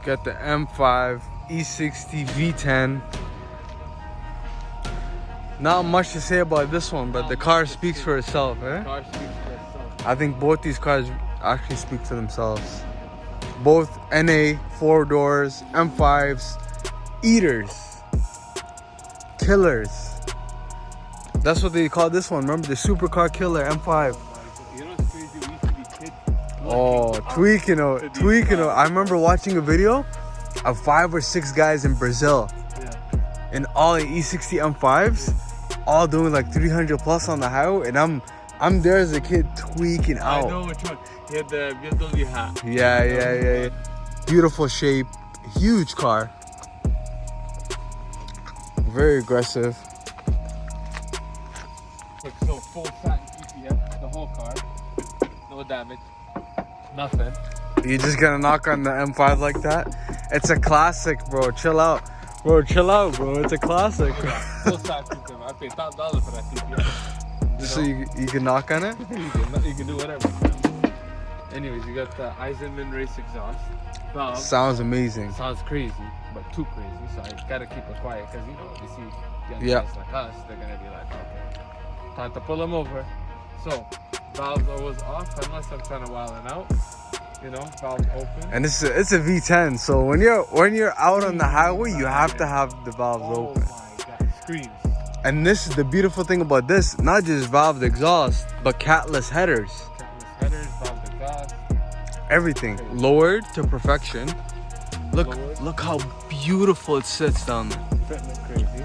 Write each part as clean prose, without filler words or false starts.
Got the M5 E60 V10. Not much to say about this one, but the car speaks for itself, eh? The car speaks for itself. I think both these cars actually speak for themselves. Both NA, 4 doors, M5s, eaters, killers. That's what they call this one. Remember the supercar killer M5? You know what's crazy? We used to be kids. Oh, tweaking it. I remember watching a video of 5 or 6 guys in Brazil, in all in E60 M5s, all doing like 300 plus on the highway, and I'm there as a kid tweaking out. I know which one. He had the BMW hat. Yeah. Beautiful shape, huge car, very aggressive. So full fat PPF, the whole car, no damage, nothing. You just gonna knock on the M5 like that? It's a classic, bro. Chill out, bro. It's a classic. Full fat PPF. I paid $1,000 for that PPF. Just so you can knock on it? you can do whatever. Anyways, you got the Eisenman race exhaust. Valve. Sounds amazing. Sounds crazy, but too crazy. So I gotta keep it quiet because you see young guys like us, they're gonna be like, okay, time to pull them over. So valves always off unless I'm trying to wild it out. You know, valves open. And it's a V10, so when you're out on the highway, you have to have the valves open. Oh my god, screams. And this is the beautiful thing about this, not just valved exhaust, but catless headers. Catless headers, valved exhaust. Everything lowered to perfection. Lowered. Look how beautiful it sits down there. Fitting it crazy.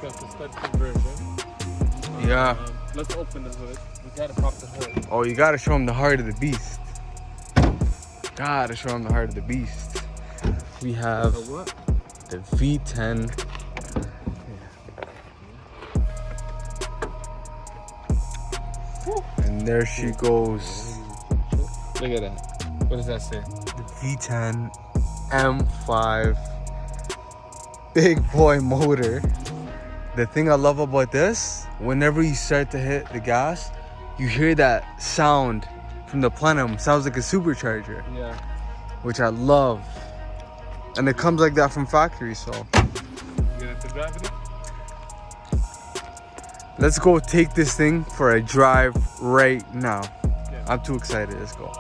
Got the stud conversion. Yeah. Let's open the hood. We gotta pop the hood. Oh, you gotta show them the heart of the beast. Gotta show them the heart of the beast. We have the V10. And there she goes. Look at that. What does that say? The V10 M5 big boy motor. The thing I love about this, whenever you start to hit the gas, you hear that sound from the plenum. Sounds like a supercharger. Yeah. Which I love. And it comes like that from factory, so. You gonna have to drive it? Let's go take this thing for a drive right now. Yeah. I'm too excited. Let's go.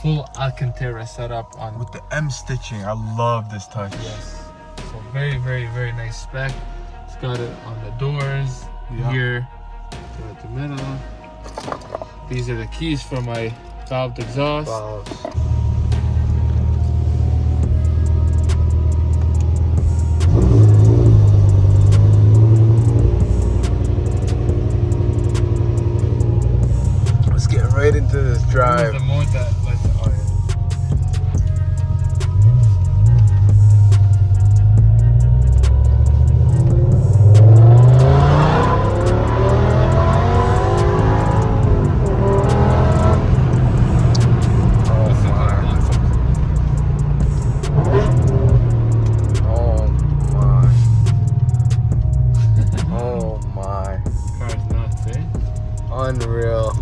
Full Alcantara setup on With the M stitching, I love this touch. Yes. So very, very, very nice spec. It's got it on the doors, here, to the middle. These are the keys for my valved exhaust. Valves. Let's get right into this drive. The mode that lets it on. Unreal.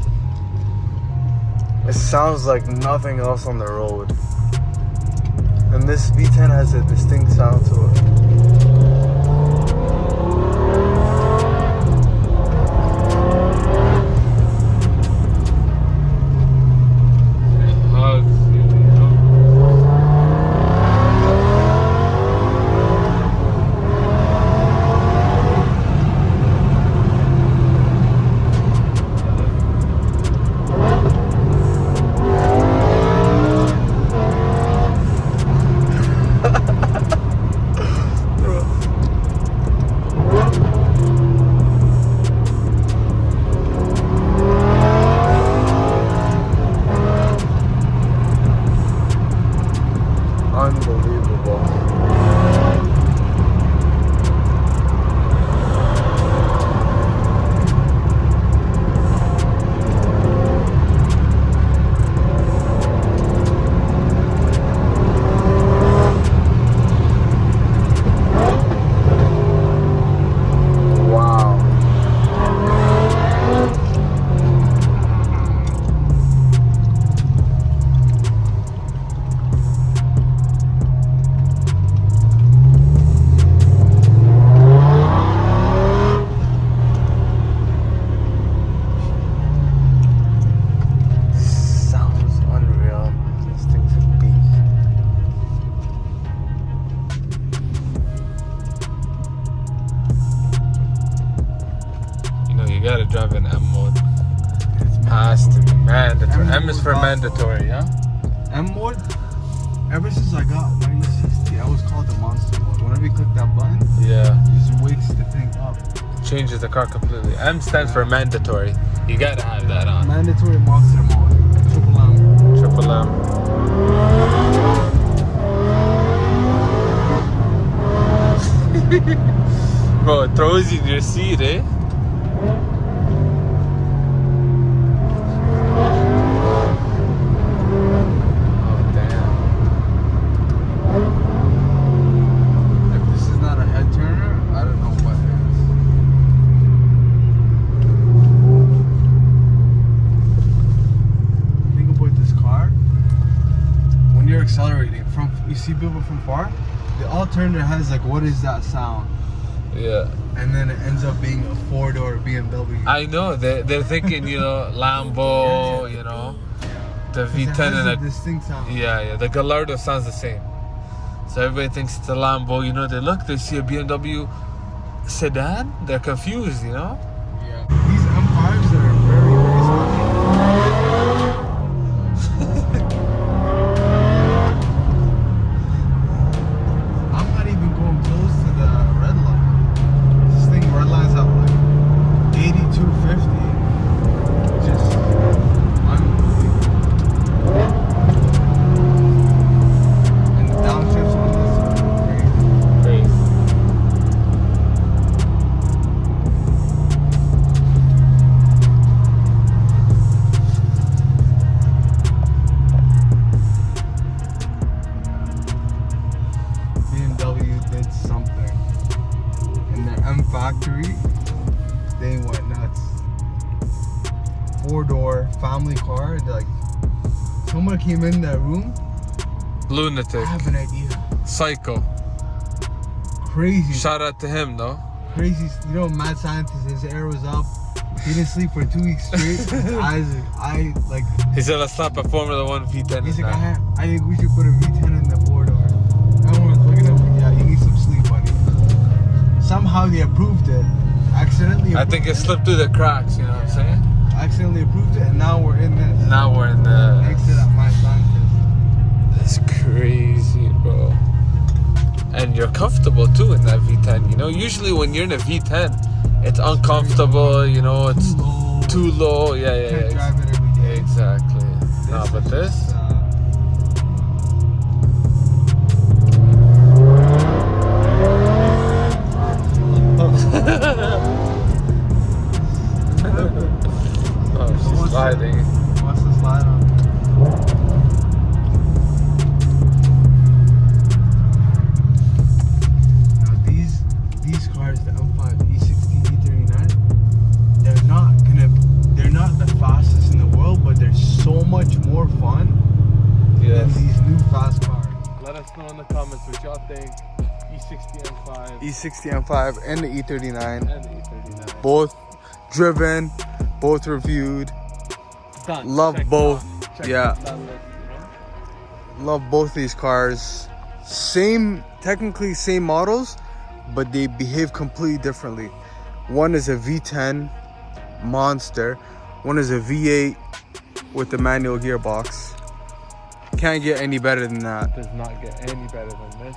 It sounds like nothing else on the road. And this V10 has a distinct sound to it. M is for mandatory, yeah? M mode, ever since I got my E60, I always called the monster mode. Whenever you click that button, Yeah. it just wakes the thing up. Changes the car completely. M stands for mandatory. You gotta have that on. Mandatory monster mode. Triple M. Triple M. Bro, it throws you in your seat, eh? Oh, damn. If this is not a head turner, I don't know what is. Think about this car. When you're accelerating, you see people from far, the alternator has like, what is that sound? Yeah. And then it ends up being a four-door BMW. I know, they're thinking, you know, Lambo, you know, the V10 and a distinct sound. yeah, the Gallardo sounds the same. So everybody thinks it's a Lambo, you know, they see a BMW sedan, they're confused, you know? Yeah. These M5s that are very, very soft. I'm not even going close to the red line. This thing red lines at like 8250. Just unbelievable. And the downshifts on this are crazy. BMW did something. In their M factory, they went nuts. Four-door family car. Like, someone came in that room. Lunatic. I have an idea. Psycho. Crazy. Shout out to him, though. Crazy. You know, mad scientist. His hair was up. He didn't sleep for 2 weeks straight. His eyes, like. He said, let's slap a Formula 1 V10 He's in like, that. I think we should put a V10 in the four-door. Everyone's looking at him. Yeah, you need some sleep, buddy. Somehow they approved it. Accidentally. I think it slipped through the cracks, you know what I'm saying? Accidentally approved it, and now we're in this. Now we're in the... Thanks to that mad scientist. That's crazy, bro. And you're comfortable too in that V10, you know? Usually when you're in a V10, it's uncomfortable, you know, it's too low. Yeah. Can't drive it every day. Exactly. No, but is this... just, Oh, she's sliding. What's the slide on? Now these cars, the M5, E60, E39, they're not the fastest in the world, but they're so much more fun than these new fast cars. Let us know in the comments what y'all think. E60 M5 E60 M5 and the E39. and the E39. Both driven, both reviewed. Done. Love Check both. Check Yeah. that list, you know? Love both these cars. Technically same models, but they behave completely differently. One is a V10 monster. One is a V8 with the manual gearbox. Can't get any better than that. Does not get any better than this.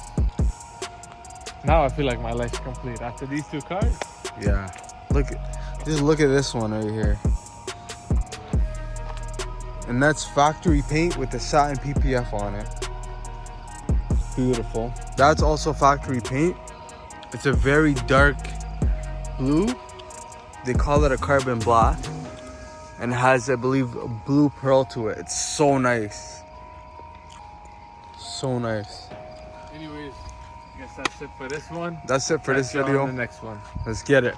Now I feel like my life's complete after these two cars. Yeah. Just look at this one right here. And that's factory paint with the satin PPF on it. Beautiful. That's also factory paint. It's a very dark blue. They call it a carbon black. And has, I believe, a blue pearl to it. It's so nice. So nice. Anyways, I guess that's it for this one. That's it for this Catch y'all video. on the next one. Let's get it.